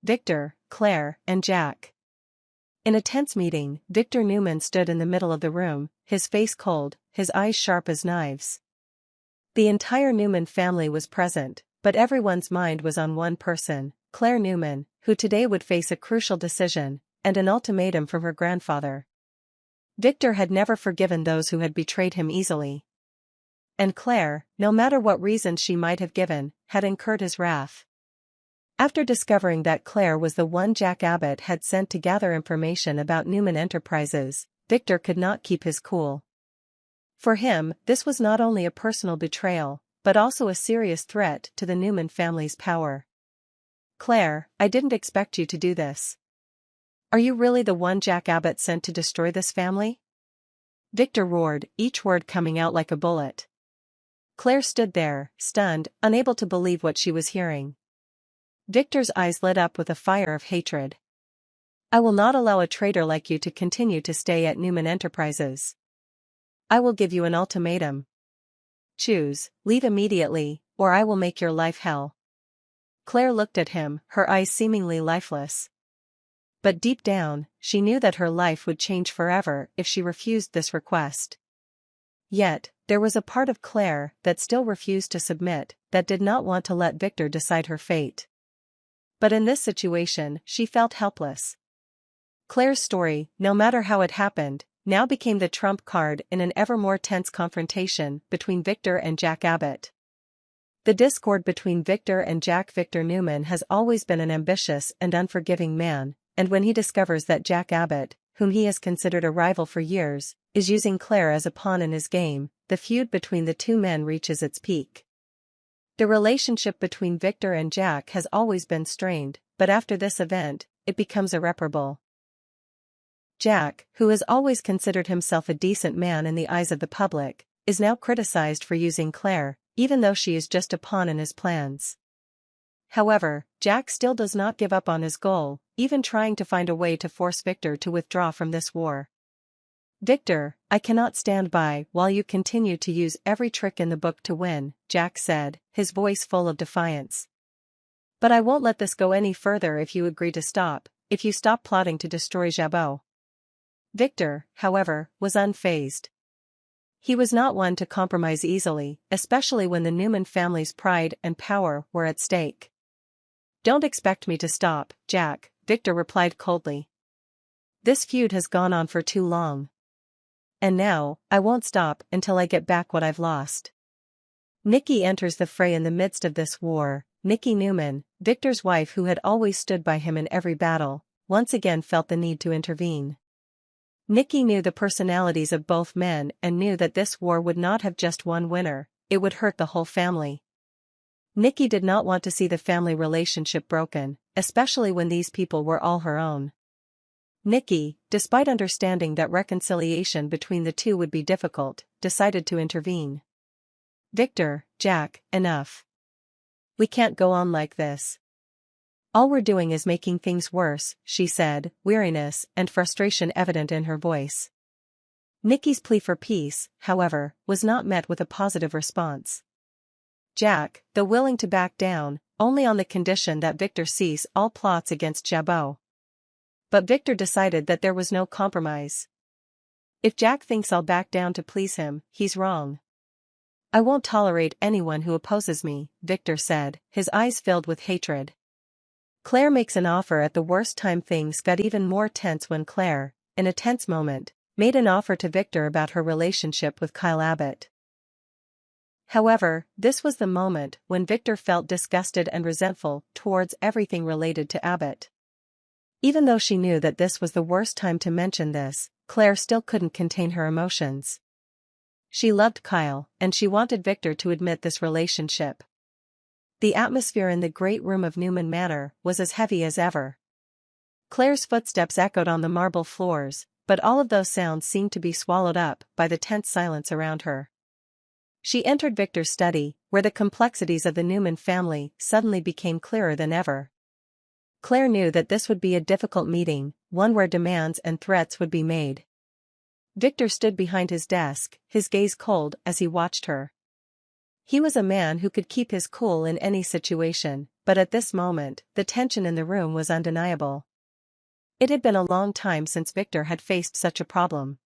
Victor, Claire, and Jack. In a tense meeting, Victor Newman stood in the middle of the room, his face cold, his eyes sharp as knives. The entire Newman family was present, but everyone's mind was on one person, Claire Newman, who today would face a crucial decision, and an ultimatum from her grandfather. Victor had never forgiven those who had betrayed him easily. And Claire, no matter what reasons she might have given, had incurred his wrath. After discovering that Claire was the one Jack Abbott had sent to gather information about Newman Enterprises, Victor could not keep his cool. For him, this was not only a personal betrayal, but also a serious threat to the Newman family's power. "Claire, I didn't expect you to do this. Are you really the one Jack Abbott sent to destroy this family?" Victor roared, each word coming out like a bullet. Claire stood there, stunned, unable to believe what she was hearing. Victor's eyes lit up with a fire of hatred. "I will not allow a traitor like you to continue to stay at Newman Enterprises. I will give you an ultimatum. Choose, leave immediately, or I will make your life hell." Claire looked at him, her eyes seemingly lifeless. But deep down, she knew that her life would change forever if she refused this request. Yet, there was a part of Claire that still refused to submit, that did not want to let Victor decide her fate. But in this situation, she felt helpless. Claire's story, no matter how it happened, now became the trump card in an ever more tense confrontation between Victor and Jack Abbott. The discord between Victor and Jack. Victor Newman has always been an ambitious and unforgiving man, and when he discovers that Jack Abbott, whom he has considered a rival for years, is using Claire as a pawn in his game, the feud between the two men reaches its peak. The relationship between Victor and Jack has always been strained, but after this event, it becomes irreparable. Jack, who has always considered himself a decent man in the eyes of the public, is now criticized for using Claire, even though she is just a pawn in his plans. However, Jack still does not give up on his goal, even trying to find a way to force Victor to withdraw from this war. "Victor, I cannot stand by while you continue to use every trick in the book to win," Jack said, his voice full of defiance. "But I won't let this go any further if you agree to stop, if you stop plotting to destroy Jabot." Victor, however, was unfazed. He was not one to compromise easily, especially when the Newman family's pride and power were at stake. "Don't expect me to stop, Jack," Victor replied coldly. "This feud has gone on for too long. And now, I won't stop until I get back what I've lost." Nikki enters the fray in the midst of this war. Nikki Newman, Victor's wife who had always stood by him in every battle, once again felt the need to intervene. Nikki knew the personalities of both men and knew that this war would not have just one winner, it would hurt the whole family. Nikki did not want to see the family relationship broken, especially when these people were all her own. Nikki, despite understanding that reconciliation between the two would be difficult, decided to intervene. "Victor, Jack, enough. We can't go on like this. All we're doing is making things worse," she said, weariness and frustration evident in her voice. Nikki's plea for peace, however, was not met with a positive response. Jack, though willing to back down, only on the condition that Victor cease all plots against Jabot. But Victor decided that there was no compromise. "If Jack thinks I'll back down to please him, he's wrong. I won't tolerate anyone who opposes me," Victor said, his eyes filled with hatred. Claire makes an offer at the worst time. Things got even more tense when Claire, in a tense moment, made an offer to Victor about her relationship with Kyle Abbott. However, this was the moment when Victor felt disgusted and resentful towards everything related to Abbott. Even though she knew that this was the worst time to mention this, Claire still couldn't contain her emotions. She loved Kyle, and she wanted Victor to admit this relationship. The atmosphere in the great room of Newman Manor was as heavy as ever. Claire's footsteps echoed on the marble floors, but all of those sounds seemed to be swallowed up by the tense silence around her. She entered Victor's study, where the complexities of the Newman family suddenly became clearer than ever. Claire knew that this would be a difficult meeting, one where demands and threats would be made. Victor stood behind his desk, his gaze cold as he watched her. He was a man who could keep his cool in any situation, but at this moment, the tension in the room was undeniable. It had been a long time since Victor had faced such a problem.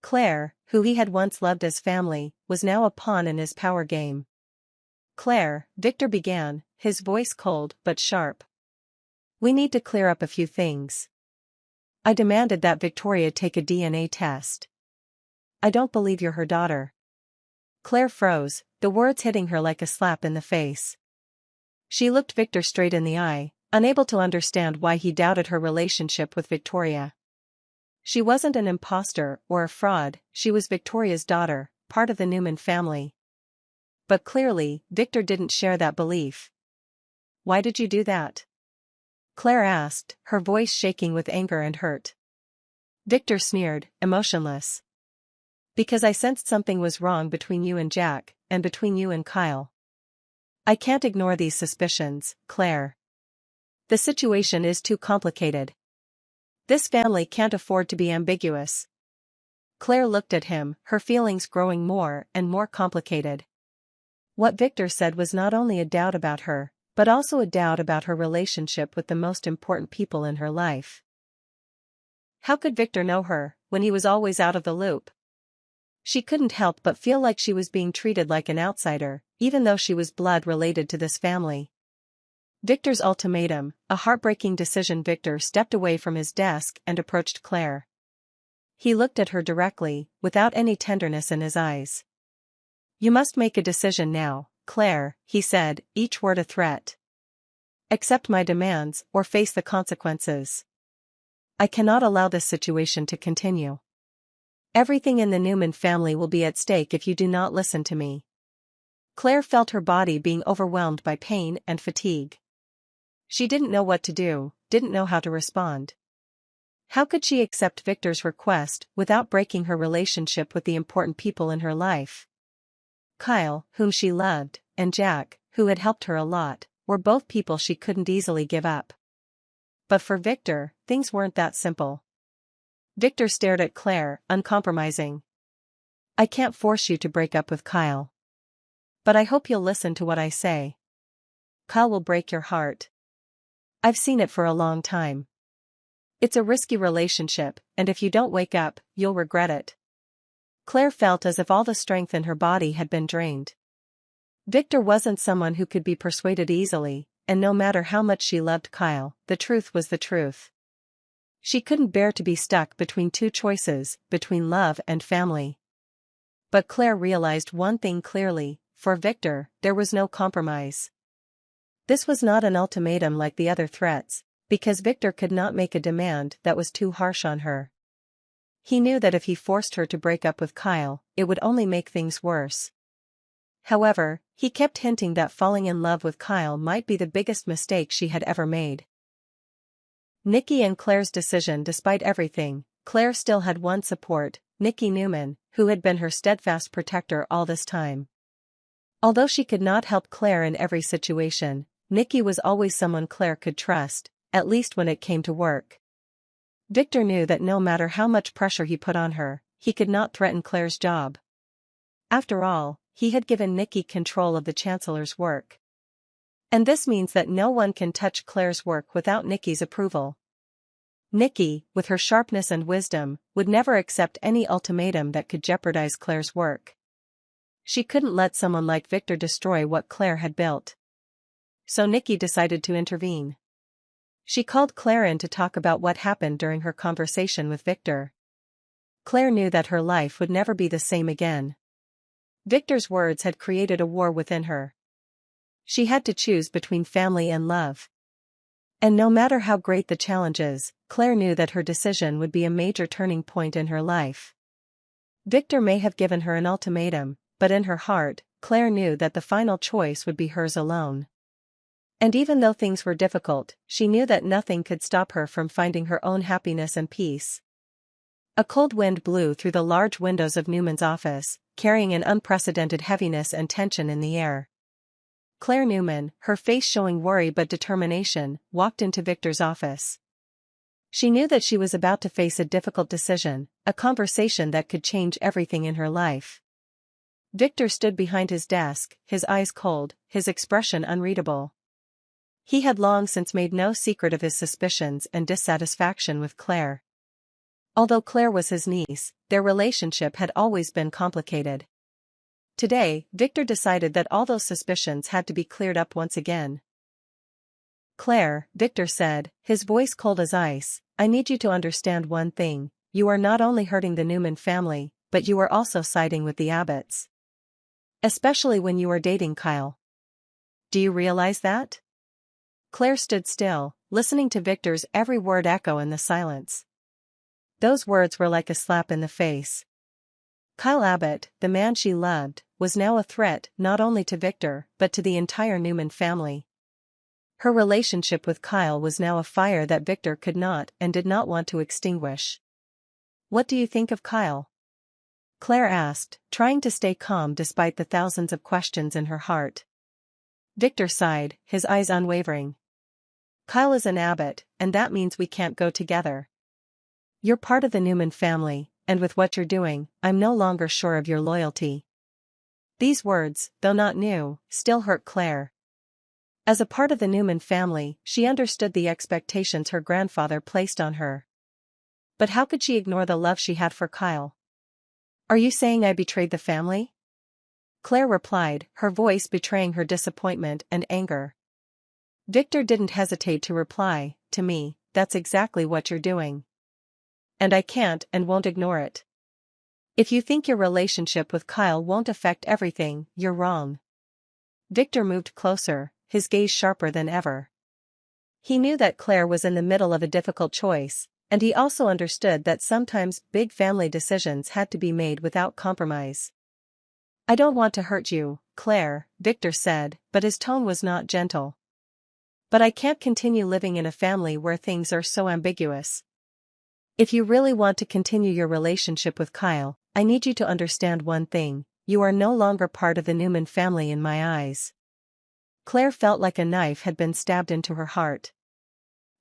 Claire, who he had once loved as family, was now a pawn in his power game. "Claire," Victor began, his voice cold but sharp. "We need to clear up a few things. I demanded that Victoria take a DNA test. I don't believe you're her daughter." Claire froze, the words hitting her like a slap in the face. She looked Victor straight in the eye, unable to understand why he doubted her relationship with Victoria. She wasn't an imposter or a fraud, she was Victoria's daughter, part of the Newman family. But clearly, Victor didn't share that belief. "Why did you do that?" Claire asked, her voice shaking with anger and hurt. Victor sneered, emotionless. "Because I sensed something was wrong between you and Jack, and between you and Kyle. I can't ignore these suspicions, Claire. The situation is too complicated. This family can't afford to be ambiguous." Claire looked at him, her feelings growing more and more complicated. What Victor said was not only a doubt about her, but also a doubt about her relationship with the most important people in her life. How could Victor know her, when he was always out of the loop? She couldn't help but feel like she was being treated like an outsider, even though she was blood related to this family. Victor's ultimatum, a heartbreaking decision. Victor stepped away from his desk and approached Claire. He looked at her directly, without any tenderness in his eyes. "You must make a decision now, Claire," he said, each word a threat. "Accept my demands, or face the consequences. I cannot allow this situation to continue. Everything in the Newman family will be at stake if you do not listen to me." Claire felt her body being overwhelmed by pain and fatigue. She didn't know what to do, didn't know how to respond. How could she accept Victor's request without breaking her relationship with the important people in her life? Kyle, whom she loved, and Jack, who had helped her a lot, were both people she couldn't easily give up. But for Victor, things weren't that simple. Victor stared at Claire, uncompromising. "I can't force you to break up with Kyle. But I hope you'll listen to what I say. Kyle will break your heart. I've seen it for a long time. It's a risky relationship, and if you don't wake up, you'll regret it." Claire felt as if all the strength in her body had been drained. Victor wasn't someone who could be persuaded easily, and no matter how much she loved Kyle, the truth was the truth. She couldn't bear to be stuck between two choices, between love and family. But Claire realized one thing clearly: for Victor, there was no compromise. This was not an ultimatum like the other threats, because Victor could not make a demand that was too harsh on her. He knew that if he forced her to break up with Kyle, it would only make things worse. However, he kept hinting that falling in love with Kyle might be the biggest mistake she had ever made. Nikki and Claire's decision. Despite everything, Claire still had one support, Nikki Newman, who had been her steadfast protector all this time. Although she could not help Claire in every situation, Nikki was always someone Claire could trust, at least when it came to work. Victor knew that no matter how much pressure he put on her, he could not threaten Claire's job. After all, he had given Nikki control of the Chancellor's work. And this means that no one can touch Claire's work without Nikki's approval. Nikki, with her sharpness and wisdom, would never accept any ultimatum that could jeopardize Claire's work. She couldn't let someone like Victor destroy what Claire had built. So Nikki decided to intervene. She called Claire in to talk about what happened during her conversation with Victor. Claire knew that her life would never be the same again. Victor's words had created a war within her. She had to choose between family and love. And no matter how great the challenges, Claire knew that her decision would be a major turning point in her life. Victor may have given her an ultimatum, but in her heart, Claire knew that the final choice would be hers alone. And even though things were difficult, she knew that nothing could stop her from finding her own happiness and peace. A cold wind blew through the large windows of Newman's office, carrying an unprecedented heaviness and tension in the air. Claire Newman, her face showing worry but determination, walked into Victor's office. She knew that she was about to face a difficult decision, a conversation that could change everything in her life. Victor stood behind his desk, his eyes cold, his expression unreadable. He had long since made no secret of his suspicions and dissatisfaction with Claire. Although Claire was his niece, their relationship had always been complicated. Today, Victor decided that all those suspicions had to be cleared up once again. "Claire," Victor said, his voice cold as ice, "I need you to understand one thing. You are not only hurting the Newman family, but you are also siding with the Abbotts. Especially when you are dating Kyle. Do you realize that?" Claire stood still, listening to Victor's every word echo in the silence. Those words were like a slap in the face. Kyle Abbott, the man she loved, was now a threat not only to Victor but to the entire Newman family. Her relationship with Kyle was now a fire that Victor could not and did not want to extinguish. "What do you think of Kyle?" Claire asked, trying to stay calm despite the thousands of questions in her heart. Victor sighed, his eyes unwavering. "Kyle is an Abbott, and that means we can't go together. You're part of the Newman family, and with what you're doing, I'm no longer sure of your loyalty." These words, though not new, still hurt Claire. As a part of the Newman family, she understood the expectations her grandfather placed on her. But how could she ignore the love she had for Kyle? "Are you saying I betrayed the family?" Claire replied, her voice betraying her disappointment and anger. Victor didn't hesitate to reply, "To me, that's exactly what you're doing. And I can't and won't ignore it. If you think your relationship with Kyle won't affect everything, you're wrong." Victor moved closer, his gaze sharper than ever. He knew that Claire was in the middle of a difficult choice, and he also understood that sometimes big family decisions had to be made without compromise. "I don't want to hurt you, Claire," Victor said, but his tone was not gentle. "But I can't continue living in a family where things are so ambiguous. If you really want to continue your relationship with Kyle, I need you to understand one thing: you are no longer part of the Newman family in my eyes." Claire felt like a knife had been stabbed into her heart.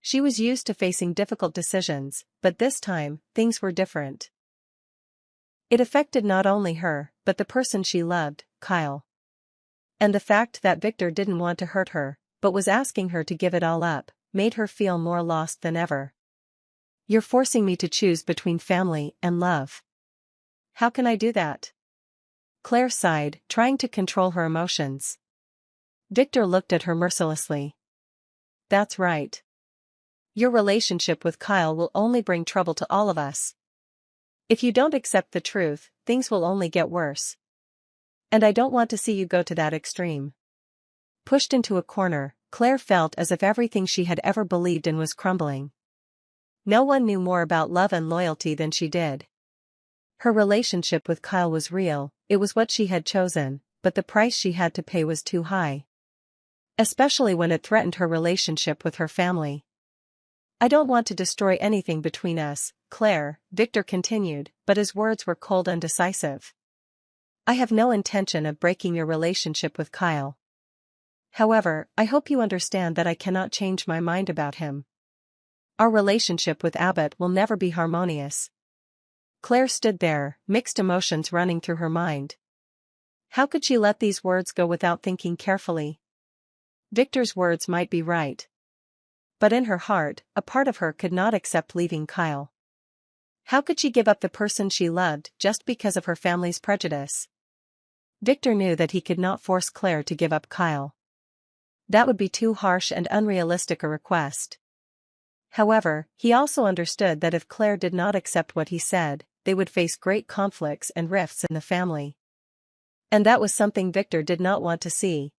She was used to facing difficult decisions, but this time, things were different. It affected not only her, but the person she loved, Kyle. And the fact that Victor didn't want to hurt her, but was asking her to give it all up, made her feel more lost than ever. "You're forcing me to choose between family and love. How can I do that?" Claire sighed, trying to control her emotions. Victor looked at her mercilessly. "That's right. Your relationship with Kyle will only bring trouble to all of us. If you don't accept the truth, things will only get worse. And I don't want to see you go to that extreme." Pushed into a corner, Claire felt as if everything she had ever believed in was crumbling. No one knew more about love and loyalty than she did. Her relationship with Kyle was real, it was what she had chosen, but the price she had to pay was too high. Especially when it threatened her relationship with her family. "I don't want to destroy anything between us, Claire," Victor continued, but his words were cold and decisive. "I have no intention of breaking your relationship with Kyle. However, I hope you understand that I cannot change my mind about him. Our relationship with Abbott will never be harmonious." Claire stood there, mixed emotions running through her mind. How could she let these words go without thinking carefully? Victor's words might be right. But in her heart, a part of her could not accept leaving Kyle. How could she give up the person she loved just because of her family's prejudice? Victor knew that he could not force Claire to give up Kyle. That would be too harsh and unrealistic a request. However, he also understood that if Claire did not accept what he said, they would face great conflicts and rifts in the family. And that was something Victor did not want to see.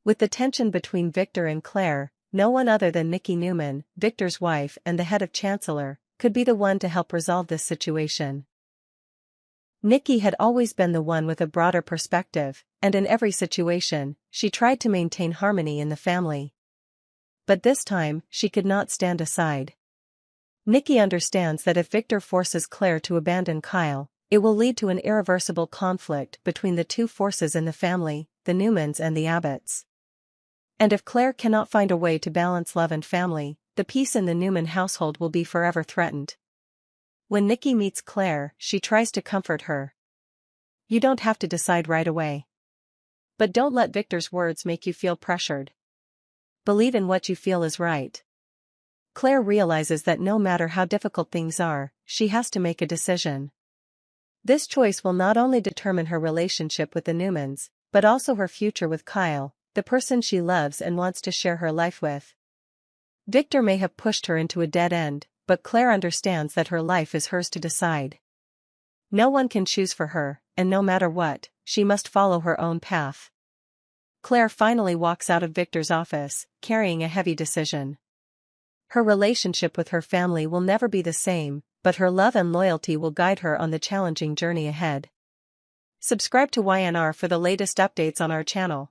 With the tension between Victor and Claire, no one other than Nikki Newman, Victor's wife and the head of Chancellor, could be the one to help resolve this situation. Nikki had always been the one with a broader perspective, and in every situation, she tried to maintain harmony in the family. But this time, she could not stand aside. Nikki understands that if Victor forces Claire to abandon Kyle, it will lead to an irreversible conflict between the two forces in the family, the Newmans and the Abbotts. And if Claire cannot find a way to balance love and family, the peace in the Newman household will be forever threatened. When Nikki meets Claire, she tries to comfort her. You don't have to decide right away. But don't let Victor's words make you feel pressured. Believe in what you feel is right. Claire realizes that no matter how difficult things are, she has to make a decision. This choice will not only determine her relationship with the Newmans, but also her future with Kyle, the person she loves and wants to share her life with. Victor may have pushed her into a dead end, but Claire understands that her life is hers to decide. No one can choose for her, and no matter what, she must follow her own path. Claire finally walks out of Victor's office, carrying a heavy decision. Her relationship with her family will never be the same, but her love and loyalty will guide her on the challenging journey ahead. Subscribe to YNR for the latest updates on our channel.